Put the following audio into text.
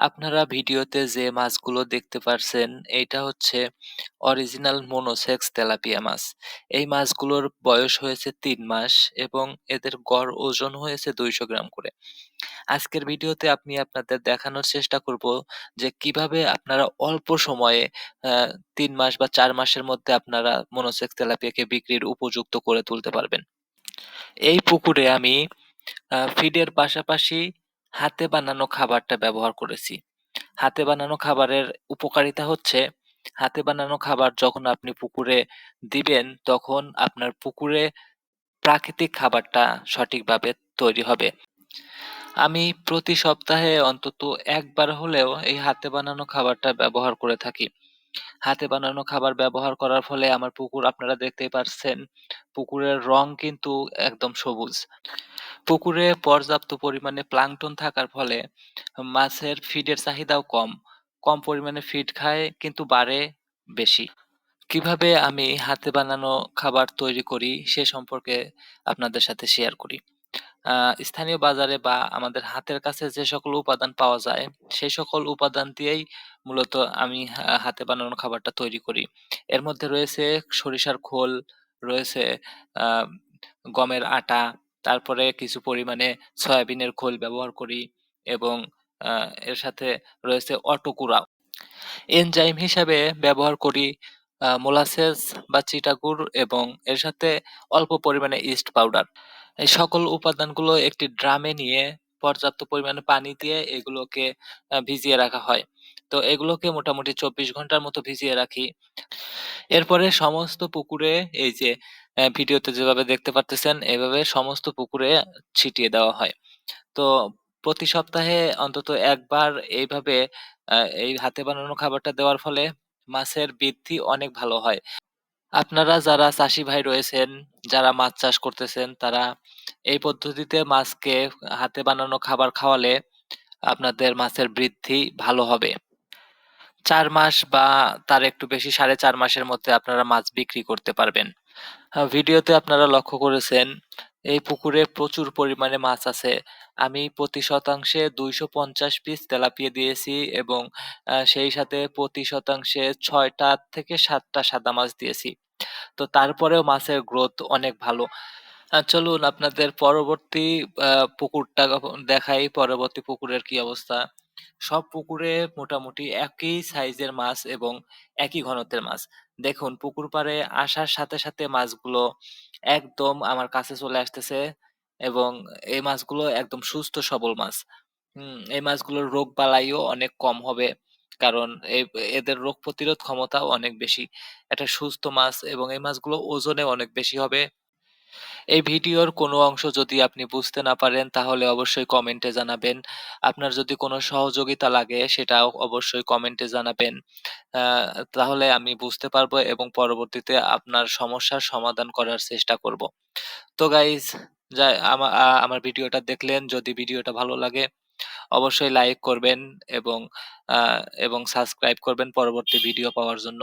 আপনারা ভিডিওতে যে মাছগুলো দেখতে পারছেন, এইটা হচ্ছে অরিজিনাল মনোসেক্স তেলাপিয়া মাছ। এই মাছগুলোর বয়স হয়েছে ৩ মাস এবং এদের গড় ওজন হয়েছে ২০০ গ্রাম করে। আজকের ভিডিওতে আমি আপনাদের দেখানোর চেষ্টা করব যে কিভাবে আপনারা অল্প সময়ে আ ৩ মাস বা ৪ মাসের মধ্যে আপনারা মনোসেক্স তেলাপিয়াকে বিক্রির উপযুক্ত করে তুলতে পারবেন। এই পুকুরে আমি ফিডের পাশাপাশি হাতে বানানো খাবারটা ব্যবহার করেছি। হাতে বানানো খাবারের উপকারিতা হচ্ছে, হাতে বানানো খাবার যখন আপনি পুকুরে দিবেন, তখন আপনার পুকুরে প্রাকৃতিক খাবারটা সঠিকভাবে তৈরি হবে। আমি প্রতি সপ্তাহে অন্তত ১ বার হলেও এই হাতে বানানো খাবারটা ব্যবহার করে থাকি। হাতে বানানো খাবার ব্যবহার করার ফলে আমার পুকুর আপনারা দেখতেই পারছেন, পুকুরের রং কিন্তু একদম সবুজ। পুকুরে পর্যাপ্ত পরিমাণে প্লাঙ্কটন থাকার ফলে মাছের ফিডের চাহিদাও কম। কম পরিমাণে ফিড খায় কিন্তু বাড়ে বেশি। কিভাবে আমি হাতে বানানো খাবার তৈরি করি সে সম্পর্কে আপনাদের সাথে শেয়ার করি। আ স্থানীয় বাজারে বা আমাদের হাতের কাছে যে সকল উপাদান পাওয়া যায়, সেই সকল উপাদান দিয়েই মূলত আমি হাতে বানানো খাবারটা তৈরি করি। এর মধ্যে রয়েছে সরিষার খোল, রয়েছে আ গমের আটা, তারপরে কিছু পরিমাণে সয়াবিনের খোল ব্যবহার করি এবং আ এর সাথে রয়েছে অটোকুরা। এনজাইম হিসাবে ব্যবহার করি মোলাসেস বা চিটাগুড় এবং এর সাথে অল্প পরিমাণে ইস্ট পাউডার। এই সকল উপাদানগুলো একটি ড্রামে নিয়ে পর্যাপ্ত পরিমাণে পানি দিয়ে এগুলোকে ভিজিয়ে রাখা হয়। তো এগুলোকে মোটামুটি ২৪ ঘন্টার মতো ভিজিয়ে রাখি। এরপরে সমস্ত পুকুরে এই যে ভিডিওতে যেভাবে দেখতে পারতেছেন, এভাবে সমস্ত পুকুরে ছিটিয়ে দেওয়া হয়। তো প্রতি সপ্তাহে অন্তত ১ বার এইভাবে আ এই হাতে বানানো খাবারটা দেওয়ার ফলে মাছের বৃদ্ধি অনেক ভালো হয়। আপনারা যারা চাষী ভাই রয়েছেন, যারা মাছ চাষ করতেছেন, তারা এই পদ্ধতিতে মাছকে হাতে বানানো খাবার খাওয়ালে আপনাদের মাছের বৃদ্ধি ভালো হবে। ৪ মাস বা তার একটু বেশি ৪.৫ মাসের মধ্যে আপনারা মাছ বিক্রি করতে পারবেন। ভিডিওতে আপনারা লক্ষ্য করেছেন, এই পুকুরে প্রচুর পরিমাণে মাছ আছে। আমি প্রতি শতাংশে ২৫০ পিস তেলাপিয়া দিয়েছি এবং সেই সাথে প্রতি শতাংশে ৬ টা থেকে ৭ টা সাদা মাছ দিয়েছি। তো তারপরেও মাছের গ্রোথ অনেক ভালো। চলুন আপনাদের পরবর্তী আ পুকুরটা দেখাই, পরবর্তী পুকুরের কি অবস্থা। সব পুকুরে মোটামুটি একই সাইজের মাছ এবং একই ঘনত্বের মাছ। দেখুন পুকুর পাড়ে আসার সাথে, সাথে মাছগুলো একদম আমার কাছে চলে আসতেছে এবং এই মাছগুলো একদম সুস্থ সবল মাছ। এই মাছগুলোর রোগবালাইও অনেক কম হবে। কারণ এদের রোগ প্রতিরোধ ক্ষমতাও অনেক বেশি। একটা সুস্থ মাছ এবং এই মাছগুলো ওজনে অনেক বেশি হবে। এই ভিডিওর কোনো অংশ যদি আপনি বুঝতে না পারেন তাহলে অবশ্যই কমেন্টে জানাবেন। আপনার যদি কোনো সহযোগিতা লাগে সেটাও অবশ্যই কমেন্টে জানাবেন। আ তাহলে আমি বুঝতে পারবো এবং পরবর্তীতে আপনার সমস্যার সমাধান করার চেষ্টা করব। তো গাইস, যা আমার ভিডিওটা দেখলেন, যদি ভিডিওটা ভালো লাগে অবশ্যই লাইক করবেন এবং আ এবং সাবস্ক্রাইব করবেন পরবর্তী ভিডিও পাওয়ার জন্য।